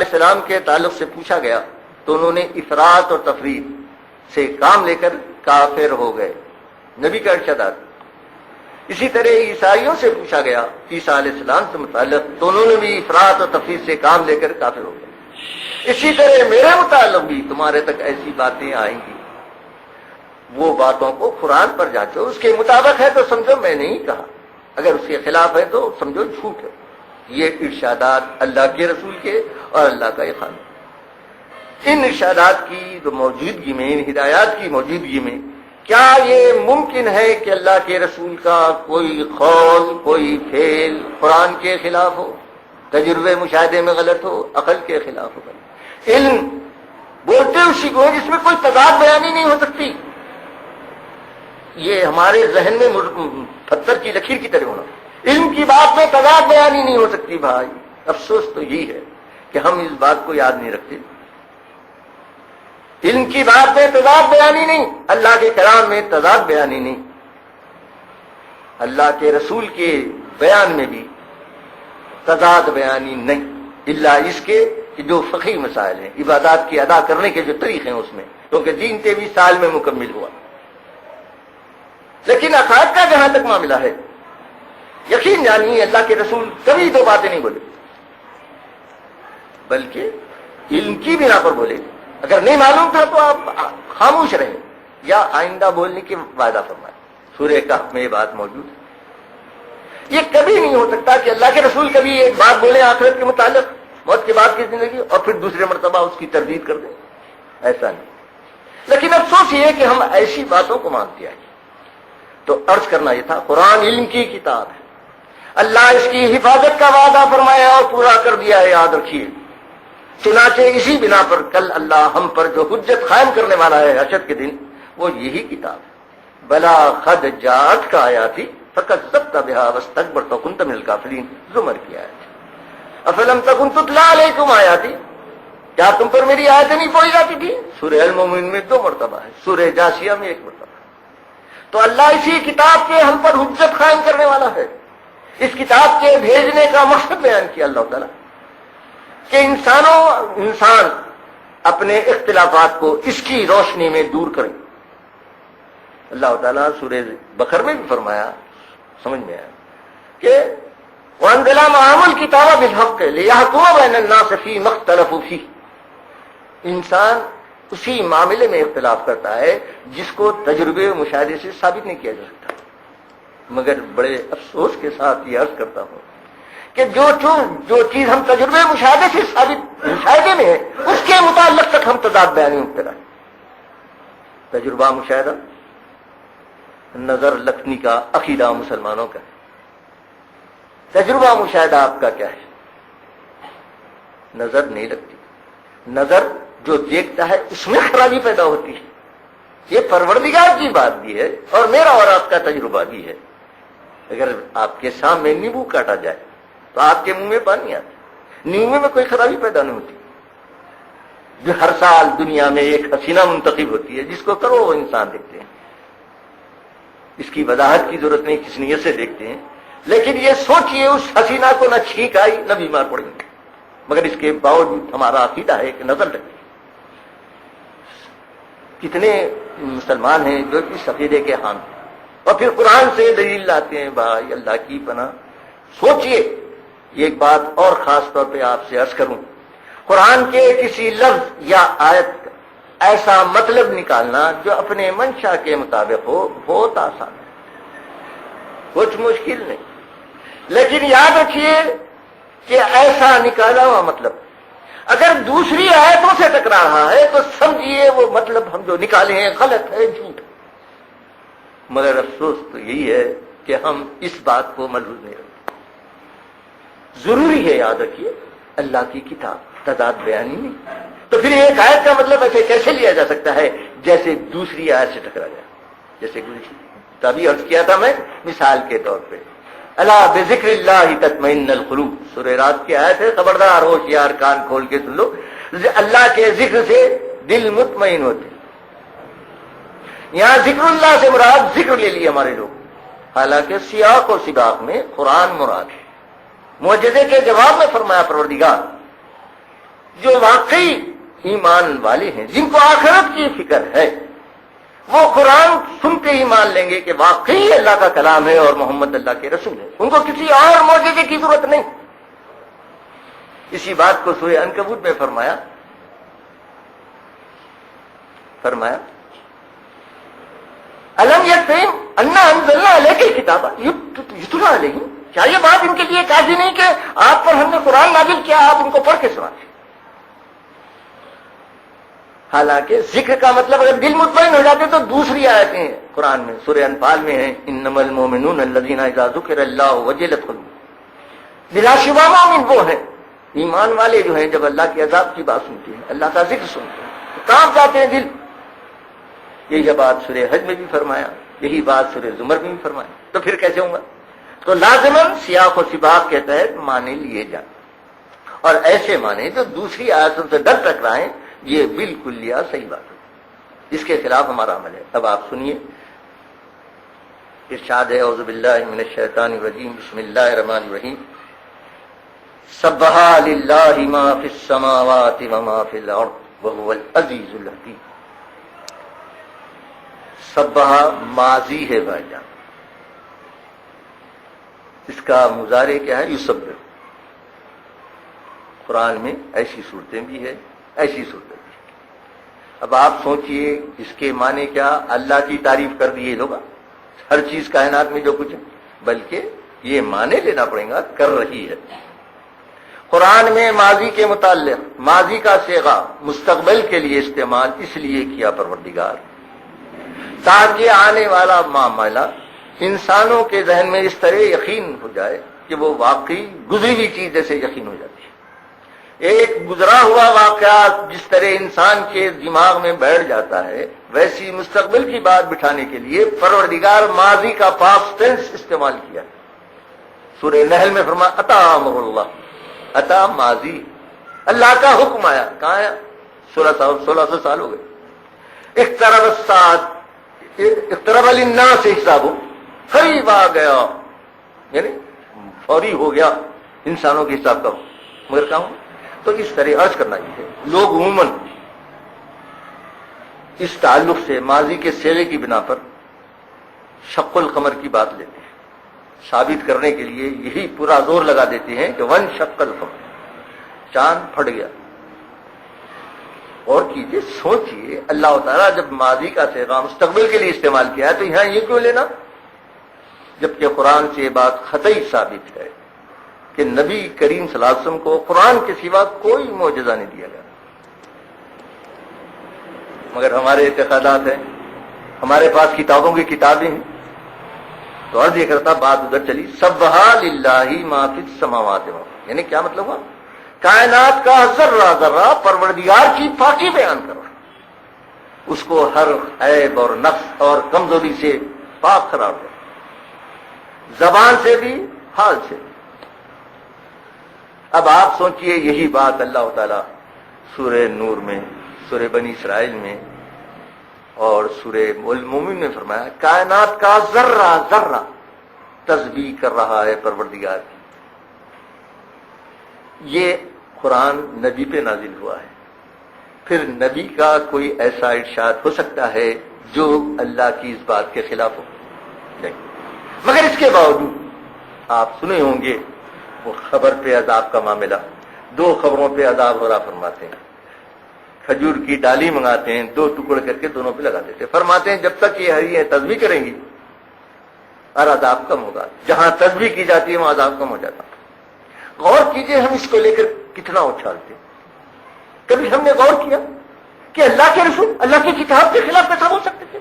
السلام کے تعلق سے پوچھا گیا تو انہوں نے افراط اور تفریط سے کام لے کر کافر ہو گئے، نبی کا ارشادات۔ اسی طرح عیسائیوں سے پوچھا گیا عیسیٰ علیہ السلام سے متعلق تو انہوں نے بھی افراط اور تفریط سے کام لے کر کافر ہو گئے۔ اسی طرح میرے متعلق بھی تمہارے تک ایسی باتیں آئیں گی، وہ باتوں کو قرآن پر جانچو، اس کے مطابق ہے تو سمجھو میں نہیں کہا، اگر اس کے خلاف ہے تو سمجھو جھوٹ ہے۔ یہ ارشادات اللہ کے رسول کے اور اللہ کا یہ قانون۔ ان ارشادات کی موجودگی میں، ان ہدایات کی موجودگی میں کیا یہ ممکن ہے کہ اللہ کے رسول کا کوئی قول، کوئی فعل قرآن کے خلاف ہو، تجربے مشاہدے میں غلط ہو، عقل کے خلاف ہو؟ علم بولتے اسی کو جس میں کوئی تضاد بیانی نہیں ہو سکتی۔ یہ ہمارے ذہن میں پتھر کی لکیر کی طرح ہونا، علم کی بات میں تضاد بیانی نہیں ہو سکتی۔ بھائی افسوس تو یہی ہے کہ ہم اس بات کو یاد نہیں رکھتے۔ علم کی بات میں تضاد بیانی نہیں، اللہ کے کلام میں تضاد بیانی نہیں، اللہ کے رسول کے بیان میں بھی تضاد بیانی نہیں، الا اس کے کہ جو فقہی مسائل ہیں، عبادات کی ادا کرنے کے جو طریقے ہیں اس میں، کیونکہ دین 23 سال میں مکمل ہوا۔ لیکن عقائد کا جہاں تک معاملہ ہے، یقین جانیے اللہ کے رسول کبھی دو باتیں نہیں بولے، بلکہ علم کی بنا پر بولے۔ اگر نہیں معلوم تھا تو آپ خاموش رہیں یا آئندہ بولنے کی وعدہ فرمائیں۔ سورہ کہف میں یہ بات موجود ہے۔ یہ کبھی نہیں ہو سکتا کہ اللہ کے رسول کبھی ایک بات بولیں آخرت کے متعلق، موت کے بعد کی زندگی، اور پھر دوسرے مرتبہ اس کی تردید کر دیں، ایسا نہیں۔ لیکن افسوس یہ ہے کہ ہم ایسی باتوں کو مانتے ہیں۔ تو عرض کرنا یہ تھا، قرآن علم کی کتاب ہے، اللہ اس کی حفاظت کا وعدہ فرمایا اور پورا کر دیا ہے، یاد رکھیے۔ چنانچہ اسی بنا پر کل اللہ ہم پر جو حجت قائم کرنے والا ہے حشر کے دن، وہ یہی کتاب ہے۔ بلا قد جاءتک آیاتی فکذبت بها واستكبرت وكنت من الكافرین، زمر کی آیت۔ افلم تکن تتلی علیکم آیاتی، کیا تم پر میری آیتیں نہیں پڑھی جاتی تھی؟ سورہ المومن میں 2 مرتبہ ہے، سورہ جاسیہ میں 1 مرتبہ ہے۔ تو اللہ اسی کتاب کے ہم پر حجت قائم کرنے والا ہے۔ اس کتاب کے بھیجنے کا مقصد بیان کیا اللہ تعالیٰ کہ انسان اپنے اختلافات کو اس کی روشنی میں دور کریں۔ اللہ تعالیٰ سورہ بقرہ میں بھی فرمایا، سمجھ میں آیا کہ وَأَنزَلَ مَعَهُمُ الْكِتَابَ بِالْحَقِّ لِيَحْكُمَ بَيْنَ النَّاسِ فِيمَا اخْتَلَفُوا فِيهِ۔ انسان اسی معاملے میں اختلاف کرتا ہے جس کو تجربے و مشاہدے سے ثابت نہیں کیا جا سکتا۔ مگر بڑے افسوس کے ساتھ یہ عرض کرتا ہوں کہ جو چیز ہم تجربے مشاہدے سے ثابت مشاہدے میں ہے، اس کے متعلق تک ہم تضاد بیانی میں مبتلا ہیں۔ تجربہ مشاہدہ نظر لکھنی کا عقیدہ مسلمانوں کا ہے۔ تجربہ مشاہدہ آپ کا کیا ہے؟ نظر نہیں لگتی، نظر جو دیکھتا ہے اس میں خرابی پیدا ہوتی ہے۔ یہ پروردگار کی بات بھی ہے اور میرا اور آپ کا تجربہ بھی ہے۔ اگر آپ کے سامنے نیبو کاٹا جائے تو آپ کے منہ میں پانی آتا، نیبو میں کوئی خرابی پیدا نہیں ہوتی۔ جو ہر سال دنیا میں ایک حسینہ منتخب ہوتی ہے جس کو کروڑوں انسان دیکھتے ہیں، اس کی وضاحت کی ضرورت نہیں، کس نیت سے دیکھتے ہیں، لیکن یہ سوچئے اس حسینہ کو نہ چھینک آئی نہ بیمار پڑیں گے، مگر اس کے باوجود ہمارا عقیدہ ہے کہ نظر لگتی۔ کتنے مسلمان ہیں جو اس عقیدے کے حامی ہیں اور پھر قرآن سے دلیل لاتے ہیں۔ بھائی اللہ کی پناہ سوچئے، یہ ایک بات اور خاص طور پہ آپ سے عرض کروں، قرآن کے کسی لفظ یا آیت کا ایسا مطلب نکالنا جو اپنے منشا کے مطابق ہو بہت آسان ہے، کچھ مشکل نہیں۔ لیکن یاد رکھیے کہ ایسا نکالا ہوا مطلب اگر دوسری آیتوں سے ٹکرا رہا ہے تو سمجھیے وہ مطلب ہم جو نکالے ہیں غلط ہے، جھوٹ ہے۔ مگر افسوس تو یہی ہے کہ ہم اس بات کو ملحوظ نہیں رکھتے۔ ضروری ہے، یاد رکھیے، اللہ کی کتاب تضاد بیانی نہیں۔ تو پھر ایک آیت کا مطلب ایسے کیسے لیا جا سکتا ہے جیسے دوسری آیت سے ٹکرا جائے؟ جیسے تبھی عرض کیا تھا میں مثال کے طور پہ، اللہ بذکر اللہ تطمئن القلوب، سورہ رات کی آیت ہے، خبردار ہوشیار کان کھول کے سن لو، اللہ کے ذکر سے دل مطمئن ہوتے۔ یہاں ذکر اللہ سے مراد ذکر لے لیے ہمارے لوگ، حالانکہ سیاق و سباق میں قرآن مراد ہے۔ معجزے کے جواب میں فرمایا پروردگار جو واقعی ایمان والے ہیں، جن کو آخرت کی فکر ہے، وہ قرآن سنتے ہی مان لیں گے کہ واقعی اللہ کا کلام ہے اور محمد اللہ کے رسول ہے، ان کو کسی اور معجزے کی ضرورت نہیں۔ اسی بات کو سورہ عنکبوت میں فرمایا الم یکفہم انا انزلنا الیک الکتاب یتلی علیہم، کیا یہ بات ان کے لیے کافی نہیں کہ آپ پر ہم نے قرآن نازل کیا، آپ ان کو پڑھ کے سناتے؟ حالانکہ ذکر کا مطلب اگر دل مطمئن ہو جاتے تو دوسری آیتیں ہیں قرآن میں، سورہ انفال میں ہیں انما المؤمنون الذین اذا ذکر اللہ وجلت قلوبهم، بلا شبہ مومن وہ ہیں، ایمان والے جو ہیں جب اللہ کے عذاب کی بات سنتے ہیں، اللہ کا ذکر سنتے ہیں، کام جاتے ہیں دل۔ یہی بات سورہ حج میں بھی فرمایا، یہی بات سورہ زمر میں بھی فرمایا، تو پھر کیسے ہوں گا؟ تو لازماً سیاق و سباق کے تحت معنی لیے جائیں، اور ایسے معنی جو دوسری آیتوں سے ڈر ٹکرائیں، یہ بالکل یا صحیح بات ہے، اس کے خلاف ہمارا عمل ہے۔ اب آپ سنیے، ارشاد ہے اعوذ باللہ من الشیطان الرجیم بسم اللہ الرحمن الرحیم سبح للہ ما فی السماوات وما فی الارض وهو العزیز الحکیم۔ سبح ماضی ہے بھائی جان، اس کا مضارع کیا ہے؟ یسبح۔ قرآن میں ایسی صورتیں بھی ہیں، ایسی صورتیں بھی ہیں۔ اب آپ سوچئے اس کے معنی کیا؟ اللہ کی تعریف کر دی یہ لوگ، ہر چیز کائنات میں جو کچھ ہے، بلکہ یہ معنی لینا پڑے گا کر رہی ہے۔ قرآن میں ماضی کے متعلق ماضی کا صیغہ مستقبل کے لیے استعمال اس لیے کیا پروردگار تاکہ آنے والا معاملہ انسانوں کے ذہن میں اس طرح یقین ہو جائے کہ وہ واقعی گزری ہوئی چیز جیسے یقین ہو جاتی ہے۔ ایک گزرا ہوا واقعہ جس طرح انسان کے دماغ میں بیٹھ جاتا ہے، ویسی مستقبل کی بات بٹھانے کے لیے پروردگار ماضی کا پاسٹ ٹینس استعمال کیا۔ سورہ نحل میں فرمایا اتا امر اللہ، اتا ماضی، اللہ کا حکم آیا، کہاں آیا؟ 1600 سال ہو گئے۔ اقترب الساعۃ، اقترب للناس حسابهم، قریب آ گیا، یعنی فوری ہو گیا انسانوں کے حساب کا، مگر کہاں؟ تو اس طرح عرض کرنا چاہیے لوگ عموماً اس تعلق سے ماضی کے صیغے کی بنا پر شق القمر کی بات لیتے ہیں، ثابت کرنے کے لیے یہی پورا زور لگا دیتے ہیں کہ ون شق القمر، چاند پھٹ گیا۔ اور کیجئے، سوچئے اللہ تعالیٰ جب ماضی کا صیغہ مستقبل کے لیے استعمال کیا ہے تو یہاں یہ کیوں لینا؟ جبکہ قرآن سے یہ بات قطعی ثابت ہے کہ نبی کریم صلی اللہ علیہ وسلم کو قرآن کے سوا کوئی معجزہ نہیں دیا گیا، مگر ہمارے اعتقادات ہیں، ہمارے پاس کتابوں کی کتابیں ہیں۔ تو عرض یہ کرتا، بات ادھر چلی، سبح للہ ما فی السماوات، یعنی کیا مطلب ہوا؟ کائنات کا ذرہ ذرہ پروردگار کی پاکی بیان کرو، اس کو ہر عیب اور نقص اور کمزوری سے پاک قرار دو، زبان سے بھی حال سے بھی۔ اب آپ سوچئے یہی بات اللہ تعالیٰ سورہ نور میں، سورہ بنی اسرائیل میں اور سورہ المومن میں فرمایا کائنات کا ذرہ ذرہ تسبیح کر رہا ہے پروردگار کی۔ یہ قرآن نبی پہ نازل ہوا ہے، پھر نبی کا کوئی ایسا ارشاد ہو سکتا ہے جو اللہ کی اس بات کے خلاف ہو؟ نہیں۔ مگر اس کے باوجود آپ سنے ہوں گے وہ خبر پہ عذاب کا معاملہ، 2 خبروں پہ عذاب ہو رہا فرماتے ہیں، کھجور کی ڈالی منگاتے ہیں، 2 ٹکڑے کر کے دونوں پہ لگا دیتے، فرماتے ہیں جب تک یہ ہری ہے تسبیح کریں گی اور عذاب کم ہوگا، جہاں تسبیح کی جاتی ہے وہاں عذاب کم ہو جاتا۔ غور کیجئے ہم اس کو لے کر کتنا اچھالتے، کبھی ہم نے غور کیا کہ اللہ کے رسول اللہ کی کتاب کے خلاف کیسا بول سکتے تھے؟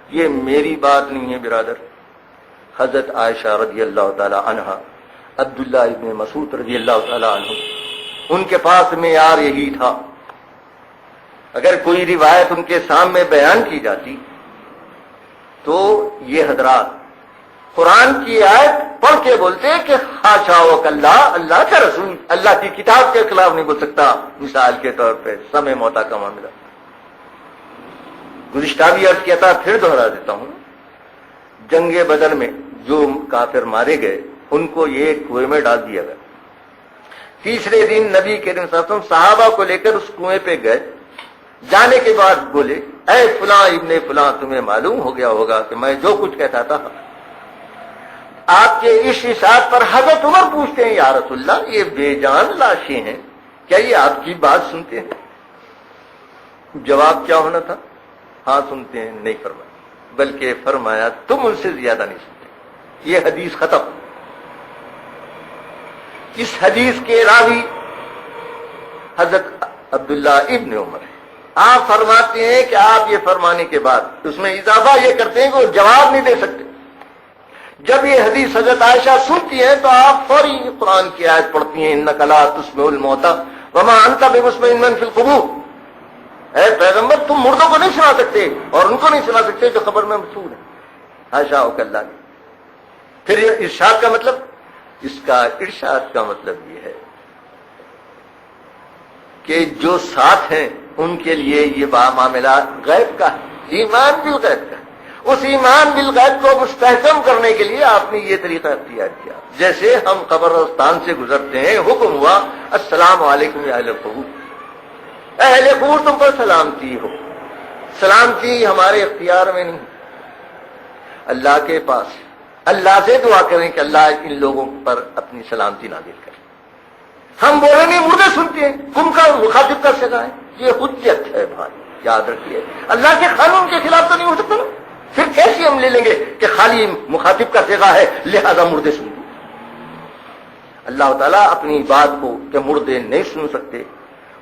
یہ میری بات نہیں ہے برادر، حضرت عائشہ رضی اللہ تعالی عنہا، عبداللہ ابن مسعود رضی اللہ تعالی عنہ، ان کے پاس معیار یہی تھا، اگر کوئی روایت ان کے سامنے بیان کی جاتی تو یہ حضرات قرآن کی آیت پڑھ کے بولتے کہ خاشا و کلا، اللہ کا رسول اللہ کی کتاب کے خلاف نہیں بول سکتا۔ مثال کے طور پہ سمع موتا کا معاملہ گزشتہ بھی عرض کیا تھا، پھر دوہرا دیتا ہوں، جنگ بدر میں جو کافر مارے گئے ان کو یہ کنویں میں ڈال دیا گیا، تیسرے دن نبی کریم صلی اللہ علیہ وسلم صحابہ کو لے کر اس کنویں پہ گئے. جانے کے بعد بولے اے فلاں ابن فلاں تمہیں معلوم ہو گیا ہوگا کہ میں جو کچھ کہتا تھا. آپ کے اس ارشاد پر حضرت عمر پوچھتے ہیں یا رسول اللہ یہ بے جان لاشیں ہیں کیا یہ آپ کی بات سنتے ہیں؟ جواب کیا ہونا تھا؟ ہاں سنتے ہیں. نہیں فرمایا بلکہ فرمایا تم ان سے زیادہ نہیں سنتے. یہ حدیث ختم. اس حدیث کے راوی حضرت عبداللہ ابن عمر ہے. آپ فرماتے ہیں کہ آپ یہ فرمانے کے بعد اس میں اضافہ یہ کرتے ہیں کہ وہ جواب نہیں دے سکتے. جب یہ حدیث حضرت عائشہ سنتی ہیں تو آپ فوری قرآن کی آیت پڑھتی ہیں انک لا تسمع الموتى وما انت بمسمع من فی القبور. اے پیغمبر تم مردوں کو نہیں سنا سکتے اور ان کو نہیں سنا سکتے جو خبر میں مشہور ہے. حاشا اللہ نے. پھر یہ ارشاد کا مطلب اس کا ارشاد کا مطلب یہ ہے کہ جو ساتھ ہیں ان کے لیے یہ معاملات غیب کا ہے. ایمان بالغیب کا ہے. اس ایمان بالغیب کو مستحکم کرنے کے لیے آپ نے یہ طریقہ اختیار کیا. جیسے ہم قبرستان سے گزرتے ہیں حکم ہوا السلام علیکم یا اہل قبور. اہل قبور تم پر سلامتی ہو. سلامتی ہمارے اختیار میں نہیں, اللہ کے پاس. اللہ سے دعا کریں کہ اللہ ان لوگوں پر اپنی سلامتی نازل کرے. ہم بولیں گے مردے سنتے ہیں تم کا مخاطب کا سزا ہے. یہ حجت ہے بھائی یاد رکھیے. اللہ کے قانون کے خلاف تو نہیں ہو سکتا نا. پھر کیسے ہم لے لیں گے کہ خالی مخاطب کا صیغہ ہے لہذا مردے سن لو. اللہ تعالیٰ اپنی بات کو کہ مردے نہیں سن سکتے,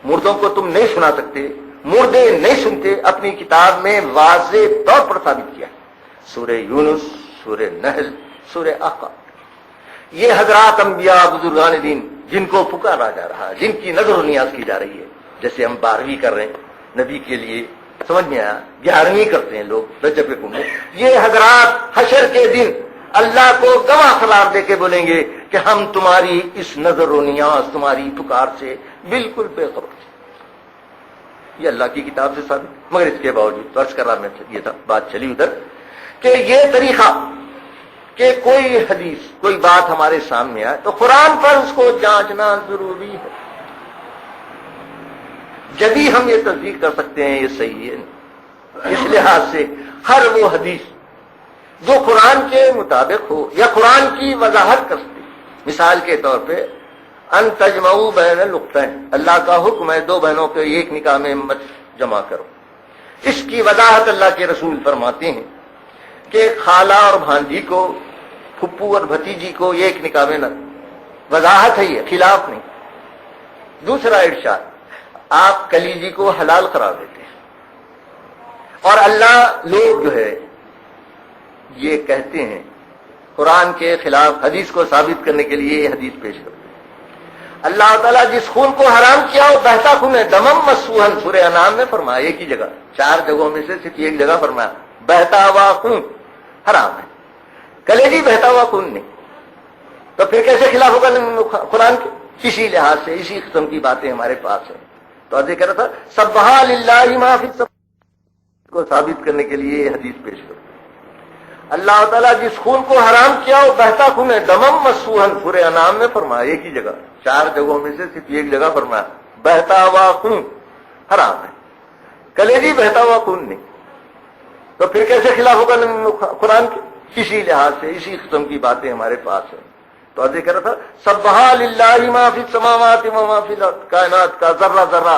مردوں کو تم نہیں سنا سکتے, مردے نہیں سنتے, اپنی کتاب میں واضح طور پر ثابت کیا. سورہ یونس, سورہ نحل, سورہ احقاف. یہ حضرات انبیاء بزرگان دین جن کو پکارا جا رہا ہے, جن کی نظر و نیاز کی جا رہی ہے, جیسے ہم 12ویں کر رہے ہیں نبی کے لیے, سمجھ میں آیا, 11ویں کرتے ہیں لوگ رجب کنڈ. یہ حضرات حشر کے دن اللہ کو گواہ قرار دے کے بولیں گے کہ ہم تمہاری اس نظر و نیاز, تمہاری پکار سے بالکل بے خبر تھے. یہ اللہ کی کتاب سے ثابت. مگر اس کے باوجود عرض کر رہا میں یہ تھا, بات چلی ادھر کہ یہ طریقہ کہ کوئی حدیث کوئی بات ہمارے سامنے آئے تو قرآن پر اس کو جانچنا ضروری ہے. جبھی ہم یہ تصدیق کر سکتے ہیں یہ صحیح ہے. اس لحاظ سے ہر وہ حدیث جو قرآن کے مطابق ہو یا قرآن کی وضاحت کر سکتی. مثال کے طور پہ ان تجمعوا بین الاختین, اللہ کا حکم ہے 2 بہنوں کے ایک نکاح میں مت جمع کرو. اس کی وضاحت اللہ کے رسول فرماتے ہیں کہ خالہ اور بھانجی کو, پھپھو اور بھتیجی کو ایک نکاح میں نہ. وضاحت ہے, یہ خلاف نہیں. دوسرا ارشاد آپ کلیجی کو حلال قرار دیتے ہیں اور اللہ لوگ جو ہے یہ کہتے ہیں قرآن کے خلاف حدیث کو ثابت کرنے کے لیے یہ حدیث پیش کرتے ہیں. اللہ تعالیٰ جس خون کو حرام کیا وہ بہتا خون ہے. دمم مسفوحن سورہ انعام میں فرمایا, ایک ہی جگہ, 4 جگہوں میں سے صرف ایک جگہ فرمایا بہتا ہوا خون حرام ہے, کلیجی بہتا ہوا خون نہیں. تو پھر کیسے خلاف ہوگا قرآن کے؟ اسی لحاظ سے اسی قسم کی باتیں ہمارے پاس ہیں. تو عرض کر رہا تھا سبحا للہ ما فی السماوات کو ثابت کرنے کے لیے یہ حدیث پیش کرتے. اللہ تعالیٰ جس خون کو حرام کیا وہ بہتا خون ہے. دمم مسفوحن سورہ انعام میں فرمایا, ایک ہی جگہ, 4 جگہوں میں سے صرف ایک جگہ فرمایا بہتا ہوا خون حرام ہے, کلیجی بہتا ہوا خون نہیں. تو پھر کیسے خلاف ہوگا قرآن کے؟ اسی لحاظ سے اسی قسم کی باتیں ہمارے پاس ہیں. تو عرض کر رہا تھا سبحا للہ ما فی السماوات و ما فی الارض, کائنات کا ذرہ ذرہ